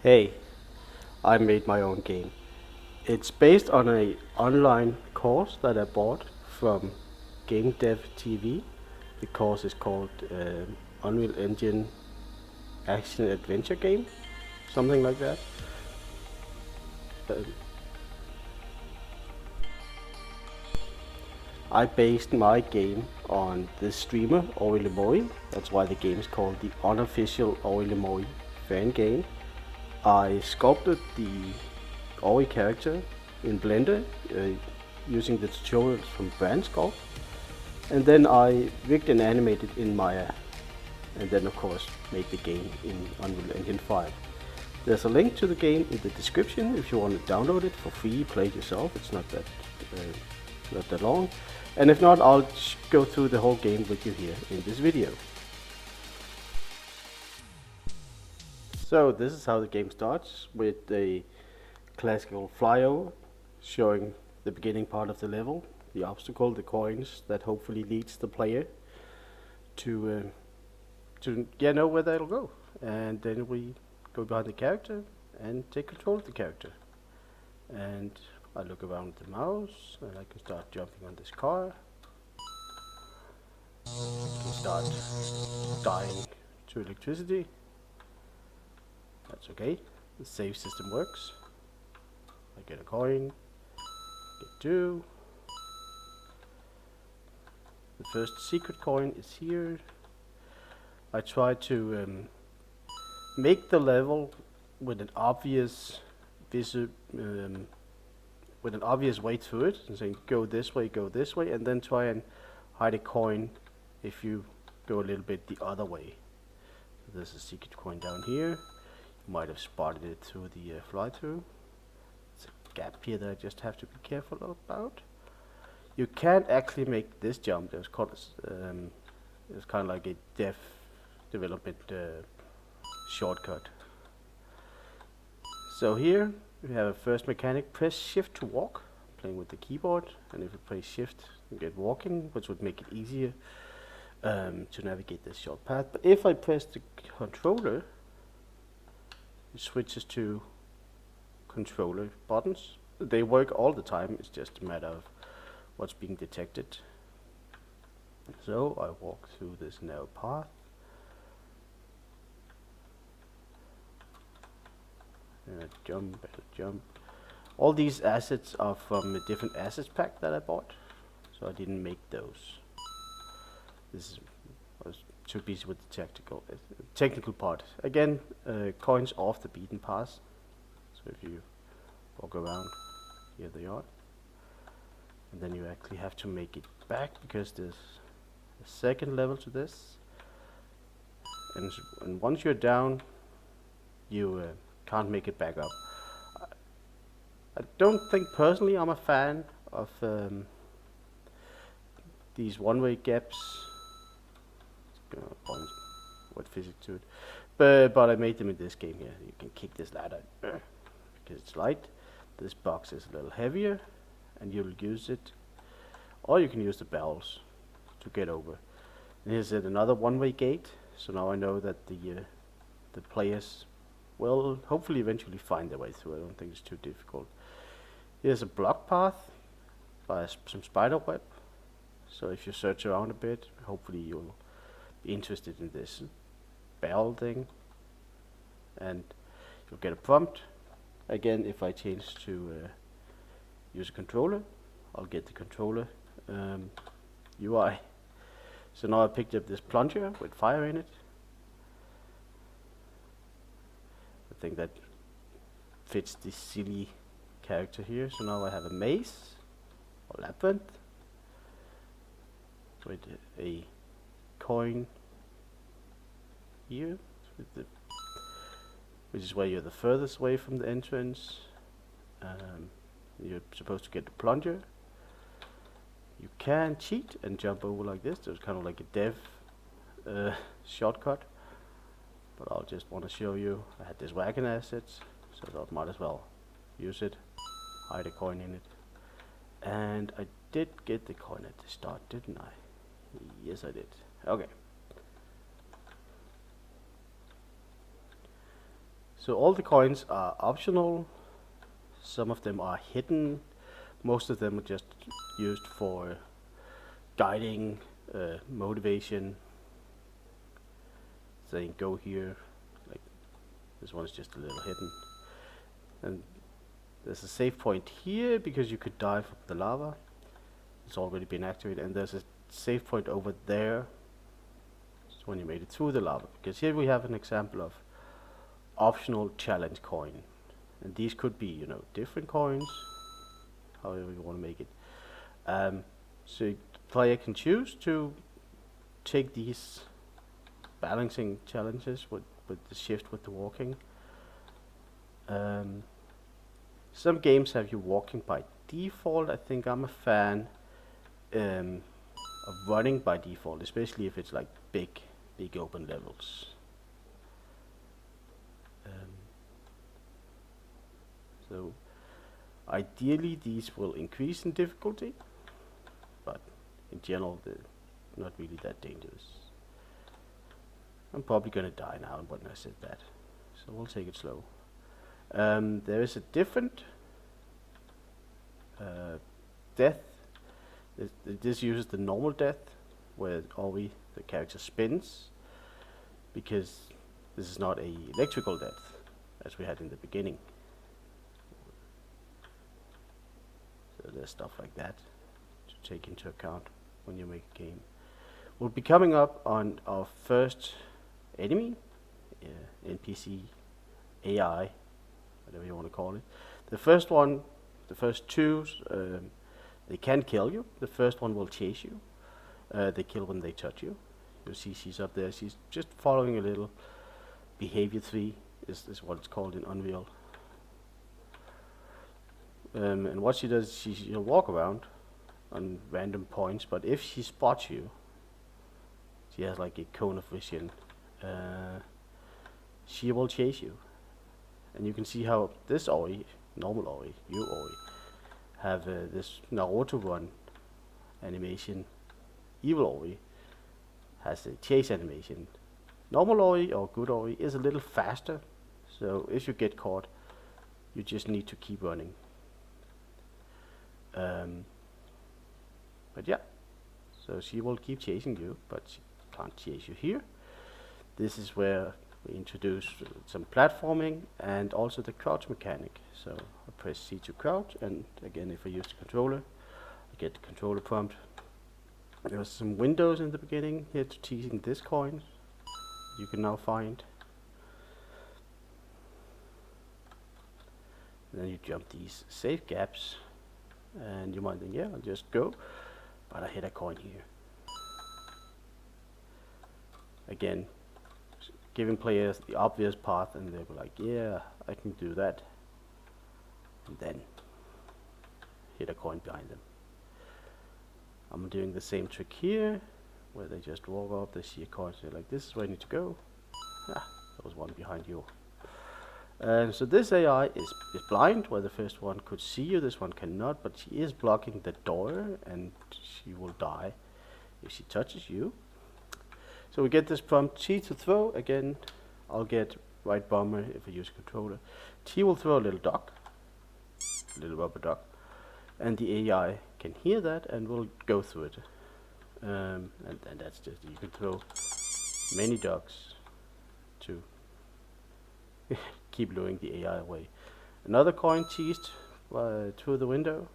Hey, I made my own game. It's based on a online course that I bought from Game Dev TV. The course is called Unreal Engine Action Adventure Game, something like that. Um, I based my game on this streamer, Lemori. That's why the game is called the Unofficial Lemori fan game. I sculpted the Ori character in Blender using the tutorials from Brand Sculpt, and then I rigged and animated in Maya, and then of course made the game in Unreal Engine 5. There's a link to the game in the description if you want to download it for free, play it yourself. It's not that long, and if not, I'll go through the whole game with you here in this video. So this is how the game starts, with a classical flyover showing the beginning part of the level, the obstacle, the coins that hopefully leads the player to know where they'll go. And then we go behind the character and take control of the character. And I look around with the mouse and I can start jumping on this car. I can start dying to electricity. That's okay. The save system works. I get a coin. Get two. The first secret coin is here. I try to make the level with an obvious way through it, and saying go this way, and then try and hide a coin if you go a little bit the other way. So there's a secret coin down here. You might have spotted it through the fly-through. It's a gap here that I just have to be careful about. You can't actually make this jump. It's kind of like a development shortcut. So here we have a first mechanic. Press shift to walk, playing with the keyboard, and if you press shift you get walking, which would make it easier to navigate this short path. But if I press the controller, it switches to controller buttons. They work all the time, it's just a matter of what's being detected. So I walk through this narrow path. And I jump. All these assets are from a different assets pack that I bought, so I didn't make those. I was too busy with the technical part. Again, coins off the beaten path. So if you walk around, here they are. And then you actually have to make it back because there's a second level to this. And once you're down, you can't make it back up. I don't think personally I'm a fan of these one-way gaps. What physics to it, but I made them in this game here. You can kick this ladder because it's light. This box is a little heavier, and you'll use it, or you can use the barrels to get over. And here's another one-way gate. So now I know that the players will hopefully eventually find their way through. I don't think it's too difficult. Here's a block path by some spider web. So if you search around a bit, hopefully you'll be interested in this barrel thing, and you'll get a prompt. Again, if I change to use a controller, I'll get the controller UI. So now I picked up this plunger with fire in it. I think that fits this silly character here. So now I have a maze or labyrinth with a coin here, which is where you're the furthest away from the entrance. You're supposed to get the plunger. You can cheat and jump over like this. There's kind of like a dev shortcut, but I'll just want to show you. I had this wagon assets, so I thought might as well use it, hide a coin in it. And I did get the coin at the start, didn't I? Yes, I did. Okay. So all the coins are optional. Some of them are hidden. Most of them are just used for guiding, motivation, saying go here. Like this one is just a little hidden. And there's a save point here because you could dive from the lava. It's already been activated, and there's a save point over there. It's when you made it through the lava. Because here we have an example of optional challenge coin, and these could be, you know, different coins, however you want to make it. So the player can choose to take these balancing challenges with the shift with the walking. Some games have you walking by default. I think I'm a fan of running by default, especially if it's like big open levels. So ideally these will increase in difficulty, but in general they're not really that dangerous. I'm probably gonna die now when I said that, so we'll take it slow. There is a different death. This uses the normal death, where the character spins, because this is not a electrical death as we had in the beginning. So there's stuff like that to take into account when you make a game. We'll be coming up on our first enemy, NPC, AI, whatever you want to call it. The first two, they can kill you. The first one will chase you. They kill when they touch you. You'll see she's up there. She's just following a little behavior tree, is what it's called in Unreal. And what she does, she'll walk around on random points, but if she spots you, she has like a cone of vision, she will chase you. And you can see how this Ori, normal Ori, you Ori, have this Naruto run animation. Evil Ori has a chase animation. Normal Ori or good Ori is a little faster, so if you get caught, you just need to keep running. But yeah, so she will keep chasing you, but she can't chase you here. This is where we introduce some platforming and also the crouch mechanic. So I press C to crouch, and again, if I use the controller, I get the controller prompt. There are some windows in the beginning here to teasing this coin you can now find. And then you jump these safe gaps, and you might think, yeah, I'll just go, but I hit a coin here. Again, giving players the obvious path, and they'll be like, yeah, I can do that, and then hit a coin behind them. I'm doing the same trick here, where they just walk up, they see a coin, so they're like, this is where I need to go. Ah, there was one behind you. So this AI is blind, where the first one could see you, this one cannot, but she is blocking the door, and she will die if she touches you. So we get this prompt, T to throw. Again, I'll get right bomber if I use a controller. T will throw a little duck, a little rubber duck, and the AI can hear that and will go through it. And that's just, you can throw many ducks to keep luring the AI away. Another coin teased through the window,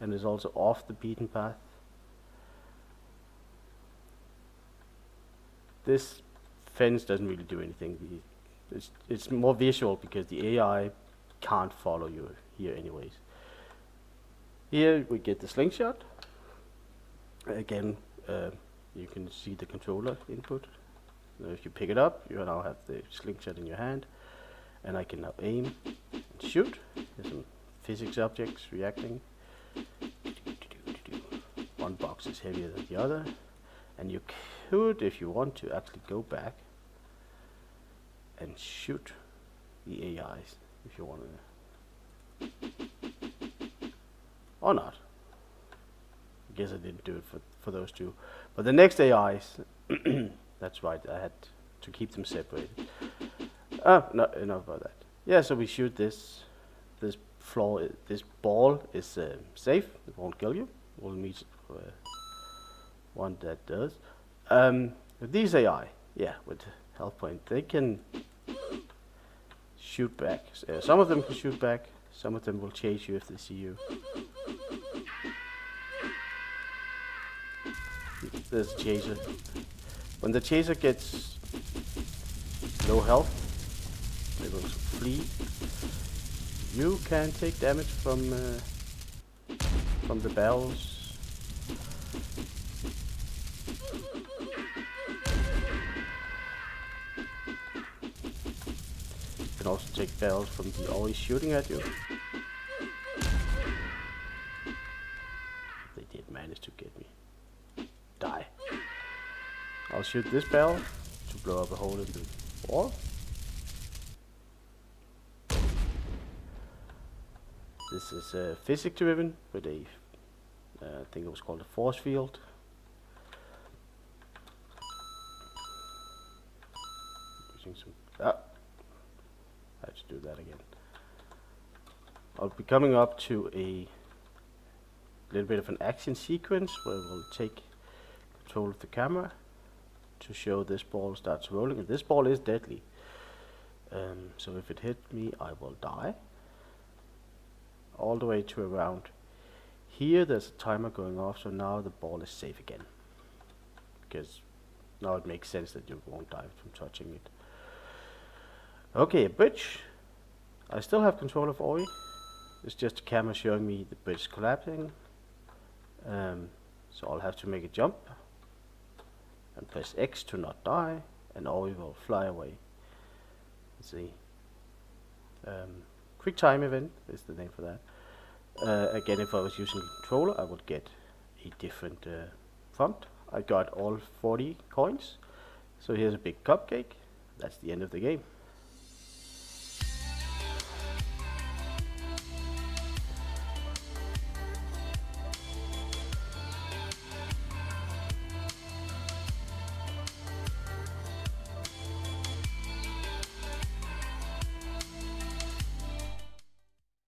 and is also off the beaten path. This fence doesn't really do anything. It's more visual because the AI can't follow you here anyways. Here we get the slingshot. Again, you can see the controller input. So if you pick it up, you now have the slingshot in your hand, and I can now aim and shoot. There's some physics objects reacting. One box is heavier than the other, and you could, if you want to, actually go back and shoot the AIs if you want to, or not. I guess I didn't do it for those two, but the next AIs, that's right, I had to keep them separated. No, enough about that. Yeah, so we shoot this. This floor, this ball is safe. It won't kill you. We'll meet one that does. With these AI, yeah, with health point, they can shoot back. Some of them can shoot back. Some of them will chase you if they see you. There's a chaser. When the chaser gets low health, they will flee. You can take damage from the barrels. You can also take barrels from the always shooting at you. They did manage to get me. Die. I'll shoot this barrel to blow up a hole in the wall. This is physics driven with a, I think it was called a force field. Using some, I have to do that again. I'll be coming up to a little bit of an action sequence where we'll take control of the camera to show this ball starts rolling, and this ball is deadly. So if it hit me, I will die. All the way to around here, there's a timer going off, so now the ball is safe again. Because now it makes sense that you won't die from touching it. Okay, a bridge. I still have control of Ori. It's just a camera showing me the bridge collapsing. So I'll have to make a jump and press X to not die, and Ori will fly away. Let's see. Quick time event is the name for that. Again, if I was using the controller, I would get a different font. I got all 40 coins. So here's a big cupcake. That's the end of the game.